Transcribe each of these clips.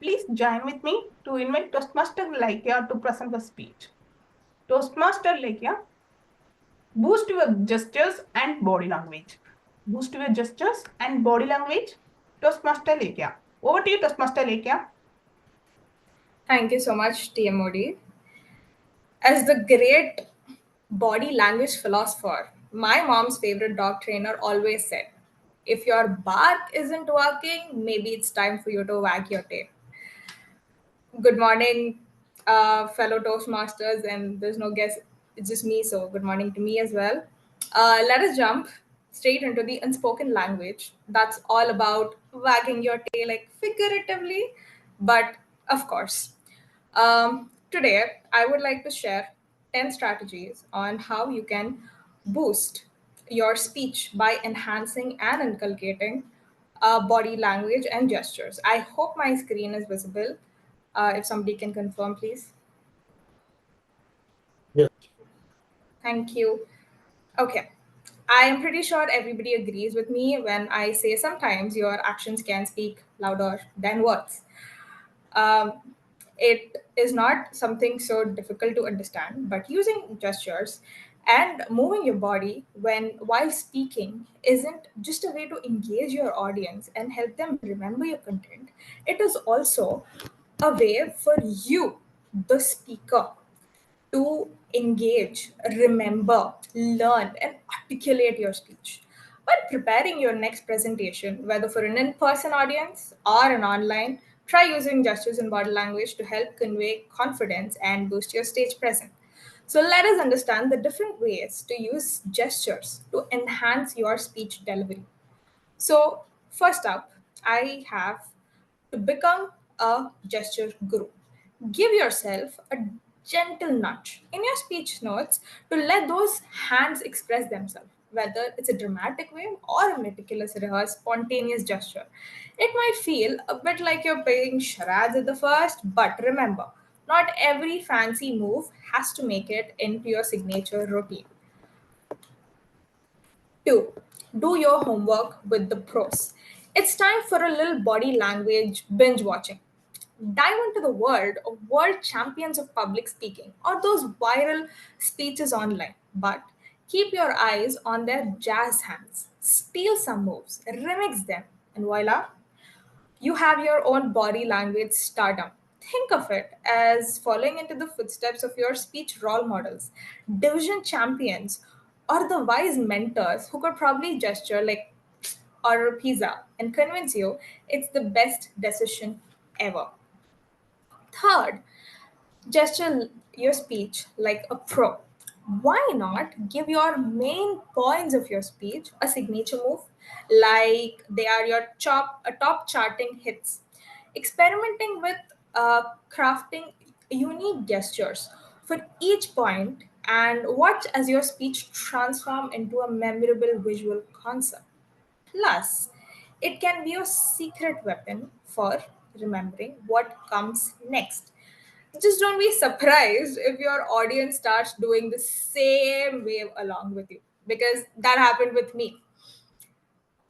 Please join with me to invite Toastmaster Lekhya to present the speech. Toastmaster Lekhya, boost your gestures and body language. Boost your gestures and body language. Toastmaster Lekhya. Over to you, Toastmaster Lekhya. Thank you so much, TMOD. As the great body language philosopher, my mom's favorite dog trainer always said, if your bark isn't working, maybe it's time for you to wag your tail. Good morning, fellow Toastmasters, and there's no guest, it's just me, so good morning to me as well. Let us jump straight into the unspoken language. That's all about wagging your tail, like figuratively, but of course. Today, I would like to share 10 strategies on how you can boost your speech by enhancing and inculcating body language and gestures. I hope my screen is visible. If somebody can confirm, please. Yes. Thank you. Okay. I am pretty sure everybody agrees with me when I say sometimes your actions can speak louder than words. Um, it is not something so difficult to understand, but using gestures and moving your body while speaking isn't just a way to engage your audience and help them remember your content. It is also a way for you, the speaker, to engage, remember, learn, and articulate your speech. While preparing your next presentation, whether for an in person audience or an online, try using gestures and body language to help convey confidence and boost your stage presence. So, let us understand the different ways to use gestures to enhance your speech delivery. So, first up, I have to become a gesture guru. Give yourself a gentle nudge in your speech notes to let those hands express themselves, whether it's a dramatic wave or a meticulous, rehearsed, spontaneous gesture. It might feel a bit like you're playing charades at the first, but remember, not every fancy move has to make it into your signature routine. Two, do your homework with the pros. It's time for a little body language binge watching. Dive into the world of world champions of public speaking or those viral speeches online. But keep your eyes on their jazz hands. Steal some moves, remix them, and voila, you have your own body language stardom. Think of it as following into the footsteps of your speech role models, division champions, or the wise mentors who could probably gesture like order a pizza and convince you it's the best decision ever. Third, gesture your speech like a pro. Why not give your main points of your speech a signature move, like they are your top charting hits? Experimenting with crafting unique gestures for each point and watch as your speech transform into a memorable visual concept. Plus, it can be a secret weapon for remembering what comes next. Just don't be surprised if your audience starts doing the same wave along with you, because that happened with me.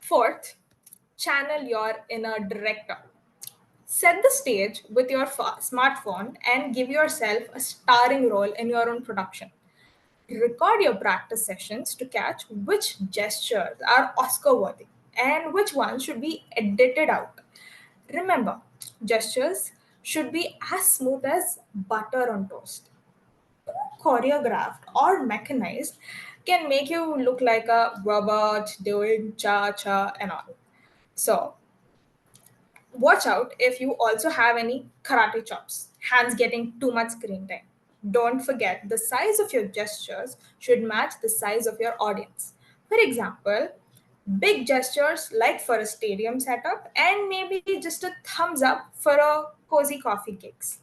Fourth, channel your inner director. Set the stage with your smartphone and give yourself a starring role in your own production. Record your practice sessions to catch which gestures are Oscar worthy and which ones should be edited out. Remember, gestures should be as smooth as butter on toast. Choreographed or mechanized can make you look like a robot doing cha cha and all. So, watch out if you also have any karate chops, hands getting too much screen time. Don't forget the size of your gestures should match the size of your audience. For example, big gestures like for a stadium setup and maybe just a thumbs up for a cozy coffee gigs.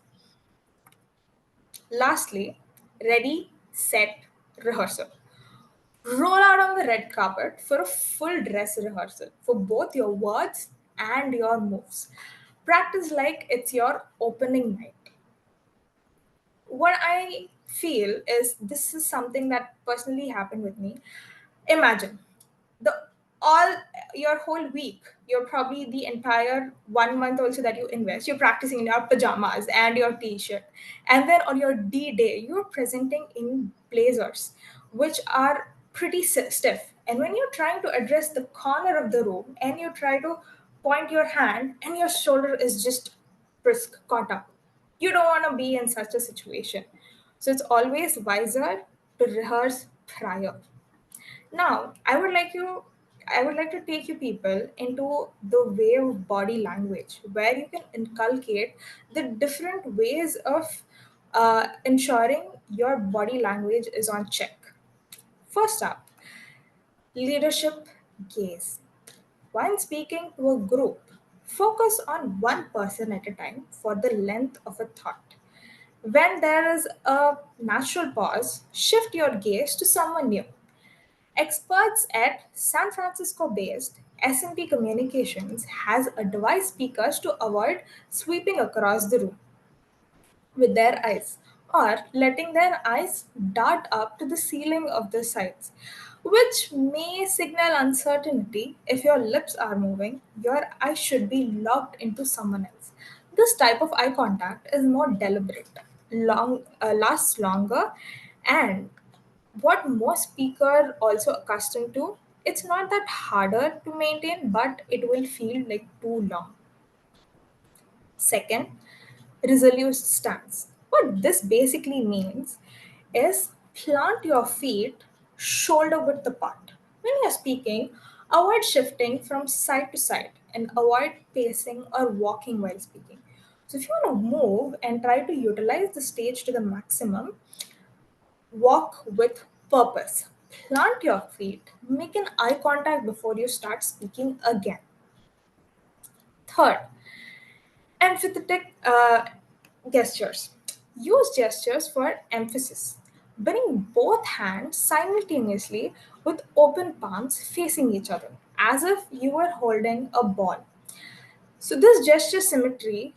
Lastly, ready, set, rehearsal. Roll out on the red carpet for a full dress rehearsal for both your words and your moves. Practice like it's your opening night. What I feel is this is something that personally happened with me. Imagine the all your whole week, you're probably the entire 1 month also that you invest, you're practicing in your pajamas and your t-shirt, and then on your d-day you're presenting in blazers which are pretty stiff, and when you're trying to address the corner of the room and you try to point your hand and your shoulder is just brisk caught up, you don't want to be in such a situation. So it's always wiser to rehearse prior. Now, I would like to take you people into the way of body language, where you can inculcate the different ways of ensuring your body language is on check. First up, leadership gaze. When speaking to a group, focus on one person at a time for the length of a thought. When there is a natural pause, shift your gaze to someone new. Experts at San Francisco based S&P Communications has advised speakers to avoid sweeping across the room with their eyes or letting their eyes dart up to the ceiling of the sides, which may signal uncertainty. If your lips are moving, your eyes should be locked into someone else. This type of eye contact is more deliberate, lasts longer, and what most speakers also accustomed to, it's not that harder to maintain, but it will feel like too long. Second, resolute stance. What this basically means is plant your feet shoulder width apart. When you're speaking, avoid shifting from side to side and avoid pacing or walking while speaking. So, if you want to move and try to utilize the stage to the maximum, walk with purpose. Plant your feet, make an eye contact before you start speaking again. Third, empathetic gestures. Use gestures for emphasis. Bring both hands simultaneously with open palms facing each other, as if you were holding a ball. So, this gesture symmetry,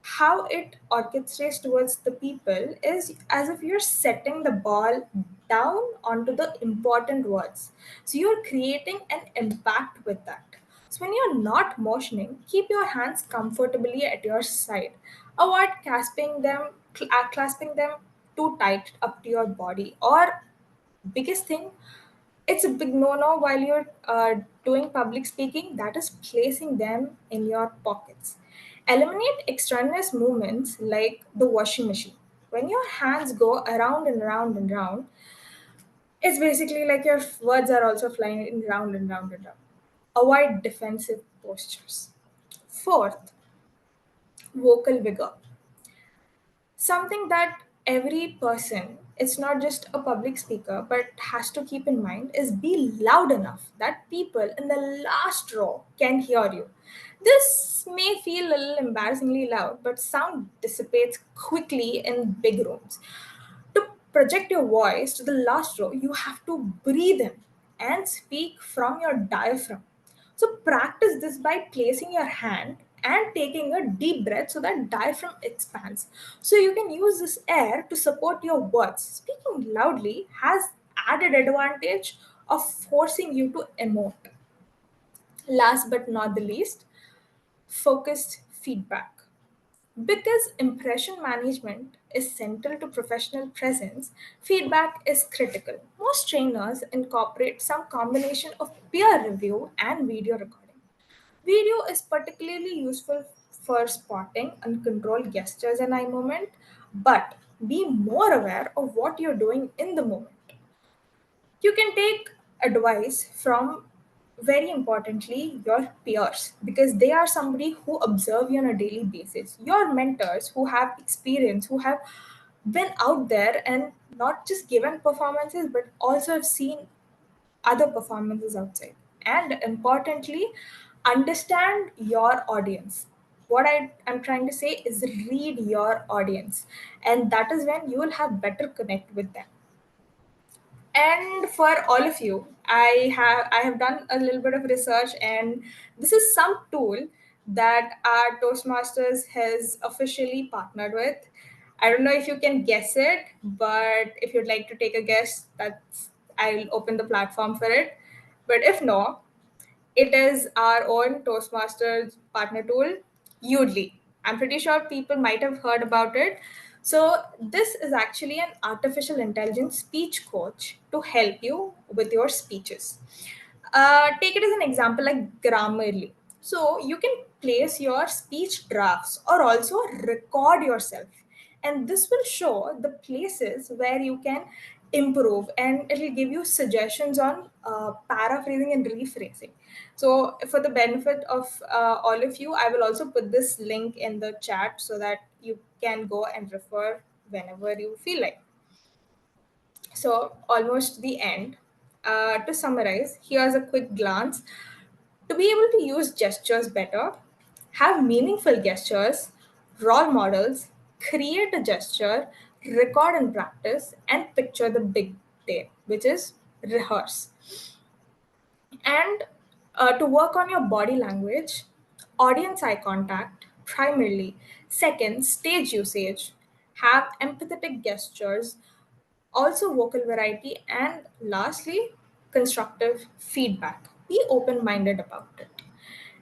how it orchestrates towards the people, is as if you're setting the ball down onto the important words. So, you're creating an impact with that. So, when you're not motioning, keep your hands comfortably at your side. Avoid clasping them too tight up to your body, or biggest thing, it's a big no-no while you're doing public speaking, that is placing them in your pockets. Eliminate extraneous movements like the washing machine. When your hands go around and around and round, it's basically like your words are also flying round and round and round. Avoid defensive postures. Fourth, vocal vigor. Something that every person, it's not just a public speaker, but has to keep in mind is be loud enough that people in the last row can hear you. This may feel a little embarrassingly loud, but sound dissipates quickly in big rooms. To project your voice to the last row, you have to breathe in and speak from your diaphragm. So practice this by placing your hand and taking a deep breath so that diaphragm expands. So you can use this air to support your words. Speaking loudly has added advantage of forcing you to emote. Last but not the least, focused feedback. Because impression management is central to professional presence, feedback is critical. Most trainers incorporate some combination of peer review and video recording. Video is particularly useful for spotting uncontrolled gestures and eye movement, but be more aware of what you're doing in the moment. You can take advice from, very importantly, your peers, because they are somebody who observe you on a daily basis. Your mentors who have experience, who have been out there and not just given performances but also have seen other performances outside. And importantly, understand your audience. What I am trying to say is read your audience, and that is when you will have better connect with them. And for all of you, I have done a little bit of research, and this is some tool that our Toastmasters has officially partnered with. I don't know if you can guess it, but if you'd like to take a guess, that's, I'll open the platform for it. But if no, It is our own Toastmasters partner tool, Udly. I'm pretty sure people might have heard about it. So, this is actually an artificial intelligence speech coach to help you with your speeches. Take it as an example like Grammarly. So, you can place your speech drafts or also record yourself, and this will show the places where you can improve, and it will give you suggestions on paraphrasing and rephrasing. So for the benefit of all of you, I will also put this link in the chat so that you can go and refer whenever you feel like. So almost the end. To summarize, here's a quick glance. To be able to use gestures better, have meaningful gestures, role models, create a gesture, record and practice, and picture the big day, which is rehearse. And to work on your body language, audience eye contact, primarily. Second, stage usage, have empathetic gestures, also vocal variety, and lastly, constructive feedback. Be open minded about it.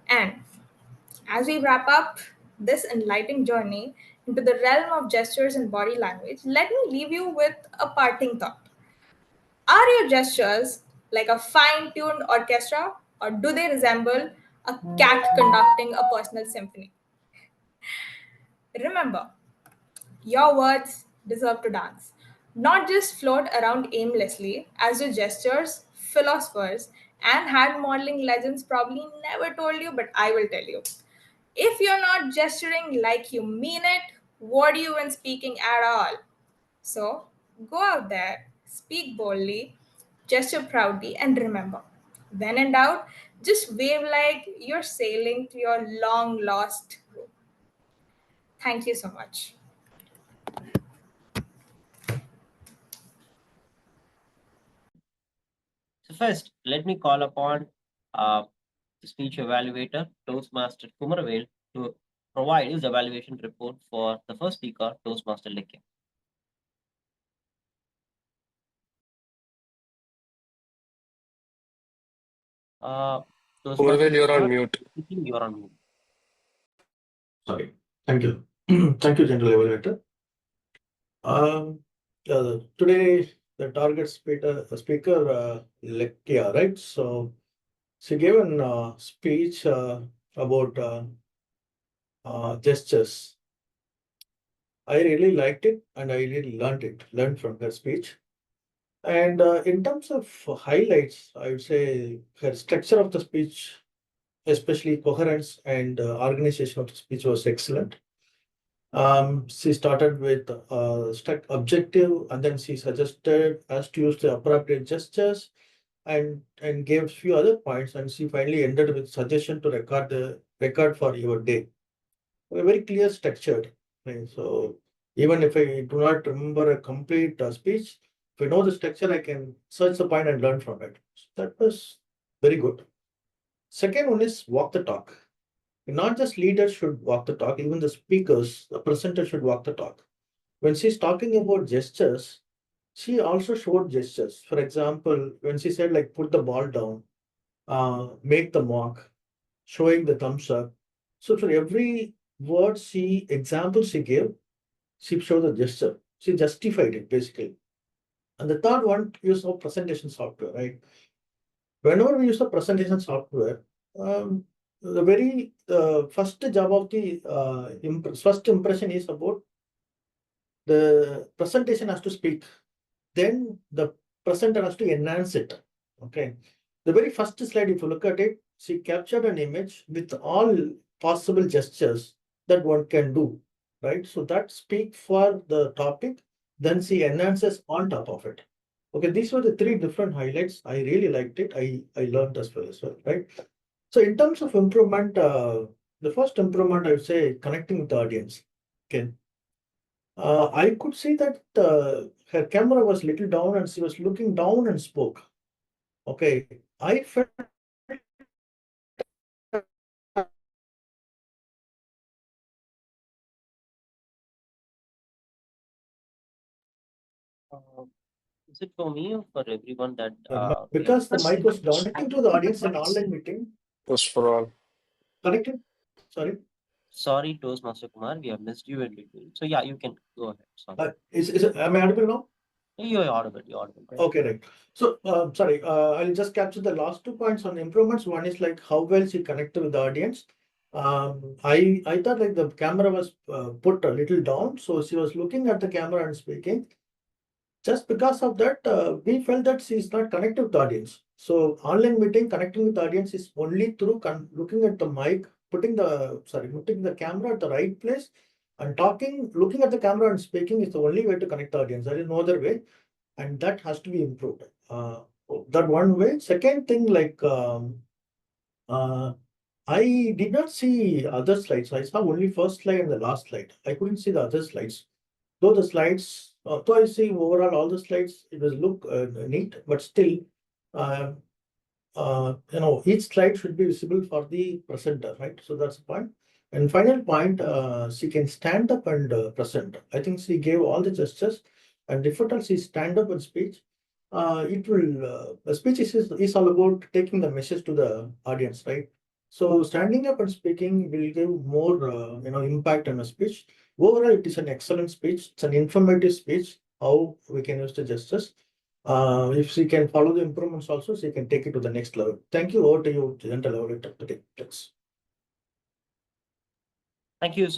And as we wrap up this enlightening journey into the realm of gestures and body language, let me leave you with a parting thought. Are your gestures like a fine tuned orchestra, or do they resemble a cat conducting a personal symphony? Remember, your words deserve to dance, not just float around aimlessly, as your gestures, philosophers, and hand modeling legends probably never told you, but I will tell you. If you're not gesturing like you mean it, what are you even speaking at all? So go out there, speak boldly, gesture proudly, and remember, when in doubt, just wave like you're sailing to your long lost room. Thank you so much. So first, let me call upon uh, the speech evaluator, Toastmaster Kumaravel, to provide his evaluation report for the first speaker, Toastmaster Lekhya. Uh, Toastmaster Kumaravel, you're on Kumar, mute. you're on mute. Sorry. Thank you. Thank you, General Evaluator. Today, the target speaker Lekhya, right? So she gave a speech about gestures. I really liked it, and I really learned from her speech. And in terms of highlights, I would say her structure of the speech, especially coherence and organization of the speech, was excellent. She started with strict objective, and then she suggested us to use the appropriate gestures, and gave few other points, and she finally ended with suggestion to record for your day. Very clear, structured. Okay, so even if I do not remember a complete speech, if I know the structure, I can search the point and learn from it. So that was very good. Second one is walk the talk. Not just leaders should walk the talk, even the speakers, the presenter should walk the talk. When she's talking about gestures, she also showed gestures. For example, when she said, like, put the ball down, make the mark, showing the thumbs up. So for every word example she gave, she showed the gesture. She justified it basically. And the third one, use of presentation software, right? Whenever we use the presentation software, the very first job of the first impression is about the presentation has to speak. Then the presenter has to enhance it. Okay. The very first slide, if you look at it, she captured an image with all possible gestures that one can do, right? So that speak for the topic, then she enhances on top of it. Okay, these were the three different highlights. I really liked it. I learned as well, right? So in terms of improvement, the first improvement I would say connecting with the audience. Okay. I could see that her camera was little down and she was looking down and spoke. Okay, I felt Uh, is it for me or for everyone that we are because the mic was down. Connecting to the audience in online meeting, Just for all. Connected? Sorry. Sorry, Toastmaster Kumar, we have missed you in between. So yeah, you can go ahead. Sorry. Am I audible now? You're audible. You're audible. Okay, right. So, sorry, I'll just capture the last 2 points on improvements. One is like how well she connected with the audience. I thought like the camera was put a little down, so she was looking at the camera and speaking. Just because of that, we felt that she is not connected with the audience. So, online meeting connecting with the audience is only through looking at the mic, putting the camera at the right place, and talking, looking at the camera and speaking is the only way to connect the audience. There is no other way, and that has to be improved. That one way. Second thing, like I did not see other slides. I saw only first slide and the last slide. I couldn't see the other slides. Though the slides, though I see overall all the slides, it was look neat, but still, each slide should be visible for the presenter, right? So that's the point. And final point, she can stand up and present. I think she gave all the gestures, and if at all she stand up and speech, it will. The speech is all about taking the message to the audience, right? So standing up and speaking will give more, impact on a speech. Overall, it is an excellent speech. It's an informative speech. How we can use the gestures. If she can follow the improvements also, she can take it to the next level. Thank you. Over to you, Gentle Evaluator. Thanks. Thank you. So